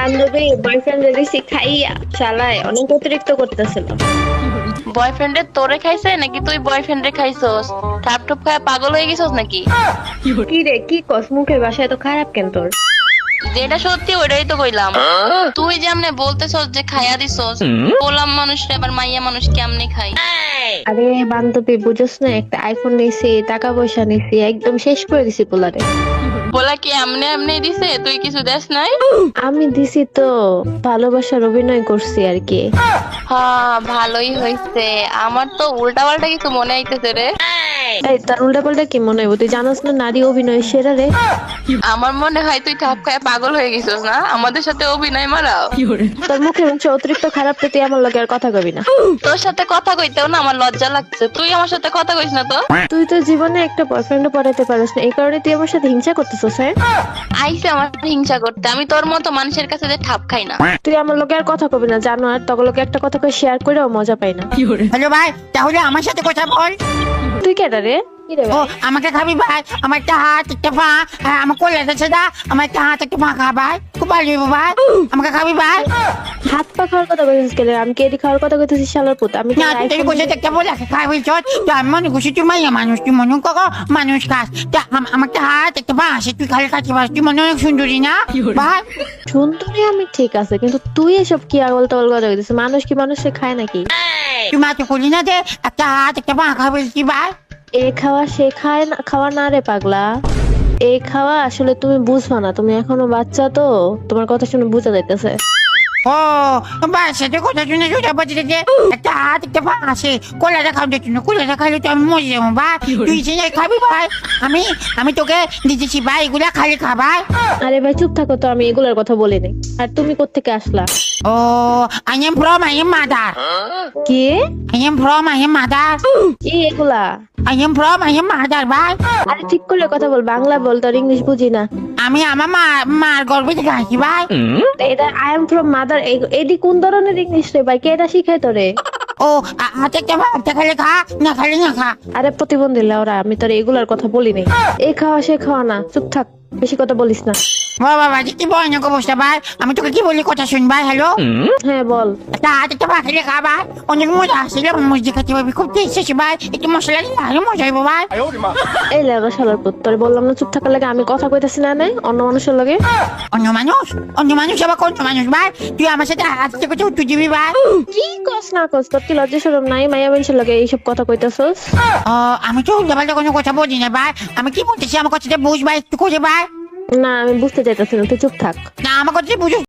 বান্ধবী বয়ফ্রেন্ডের দিছি খাইয়া শালায় অনেক অতিরিক্ত করতেছিল। বয়ফ্রেন্ডে তোরে খাইছে নাকি তুই বয়ফ্রেন্ডে খাইছস? ঠাপ ঠুপ খায় পাগল হয়ে গেছস নাকি? কি রে কি কস, মুখের ভাষা এত খারাপ কেন তোর? যেটা সত্যি ওইটাই তো কইলাম। তুই যেমনে বলতেছস যে খাইয়া দিছস, পোলাম মানুষটা আবার মাইয়া মানুষ কেমনে খাই? আরে বান্ধবী বুঝছ না, একটা আইফোন নিছি, টাকা পয়সা নিছি, একদম শেষ করে দিছি পোলারে। বলা কি এমনে এমনি দিছে, তুই কিছু দেস নাই? আমি দিছি তো, ভালোবাসার অভিনয় করছি আর কি। হ্যাঁ ভালোই হইছে। আমার তো উল্টা পাল্টা কিছু মনে আইতেছে রে। এই তার উল্টা পাল্টা কি মনে হইব? তুই জানোস না নারী অভিনয় সেরা রে। আমার মনে হয় তুই ঠাপ খায় পাগল হয়ে গেছিস না, আমাদের সাথে অভিনয় মারাও। তোর মুখের ভাষা অতিরিক্ত খারাপ তো, তুই আমার লগে আর কথা কবি না। তোর সাথে কথা কইতেও না আমার লজ্জা লাগছে। তুই আমার সাথে কথা কইস না তো। তুই তো জীবনে একটা বয়ফ্রেন্ডও পড়াইতে পারিস না, এই কারণে তুই আমার সাথে হিংসা করতেছিস। হ্যাঁ আইসে আমার হিংসা করতে। আমি তোর মতো মানুষের কাছে যে ঠাপ খাই না। তুই আমার লগে আর কথা কবি না, জানো? আর তখন লোকে একটা কথা কই শেয়ার করেও মজা পাই না। হ্যালো ভাই, তাহলে আমার সাথে কথা বল। তুই কেডা রে? কি রে ও ভাই? আমাকে খাবি ভাই? আমার একটা হাত একটা পা, আমার কোলে আছে দা, আমার একটা হাত একটা পা খা ভাই, খুব ভালো হইবো ভাই। আমাকে খাবি ভাই? হাত পা খাওয়ার কথা কইছিস কেন? আমি কি এদি খাওয়ার কথা কইতেছি শালার পুত? আমি কি না তুই iPhone কোথায় একটা বলে খাবি চল? তো আমি মনে করছি তুই মাইয়া মানুষ, তুই মনে কর মানুষ খাস। তা আমার একটা হাত একটা পা আছে, তুই খালি খাচ্ছি পারস, তুই মনে অনেক সুন্দরী না ভাই? সুন্দরী আমি ঠিক আছে, কিন্তু তুই এসব কি আগল তগল কথা কইতেছিস? মানুষ কি মানুষে খায় নাকি? তুই মাকে করলি না যে একটা হাত একটা পা খাবি কি ভাই? এ খাওয়া সে খায় না, খাওয়া না রে পাগলা। এই খাওয়া আসলে তুমি বুঝবা না, তুমি এখনো বাচ্চা তো, তোমার কথা শুনে বোঝা যাইতেছে। ও বাস সাথে কথা শুনে সোজা বলতে যে একটা হাত একটা পা আছে, কোলাটা খাওয়ার জন্য। কোলাটা খাইলে তো আমি মরে যাবো ভাই। তুই সে খাবি ভাই? আমি আমি তোকে দিতেছি ভাই, এগুলা খালি খাবাই। আরে ভাই চুপ থাকো তো, আমি এগুলার কথা বলি নাই। আর তুমি কোত্থেকে আসলা? ও I am from I am mother. কি I am from I am mother. কি এগুলা? I am from I am mother ভাই। আরে ঠিক করে কথা বল, বাংলা বল, তোর ইংলিশ বুঝি না। আমি আমার মার গর্বে থেকে আসি ভাই। এটা আই এম ফ্রম মাদার, এডি কোন ধরনের ইংলিশ রে ভাই? কে এটা শিখায় তোরে? ও হাতে একটা পা একটা খালি খা, না খালি না খা। আরে প্রতিবন্ধী ওরা, আমি তোর এগুলার কথা বলি নাই। এই খাওয়া সে খাওয়া না, চুপ থাক, বেশি কথা বলিস না। বাবা বাবা কি ভয়ানক অবস্থা ভাই। আমি তোকে কি বলি কথা শুন ভাই। হ্যালো, হ্যাঁ বল। একটা হাত একটা পা খালি খা ভাই, অনেক মজা আসছিল। মসজিদ খাতে পারবি, খুব টেস্ট ভাই। একটু মশলা দিলে আরো মজা হইব ভাই। এই লেগা শালার পুত, তোরে বললাম না চুপ থাকার লাগে? আমি কথা কইতাছি না নাই অন্য মানুষের লগে? অন্য মানুষ? অন্য মানুষ আবার কোন মানুষ ভাই? তুই আমার সাথে আজকে কথা উত্তর দিবি ভাই? কি কস না কস, তোর কি লজ্জা শরম নাই? মাইয়া মানুষের লগে এইসব কথা কইতাছস? আমি তো উল্টাপাল্টা কোনো কথা বলি না ভাই। আমি কি বলতেছি আমার কথাটা বুঝ ভাই, একটু করে ভাই। না আমি বুঝতে চাইতাছি না, তুই চুপ থাক। না আমার কথাটা বুঝো।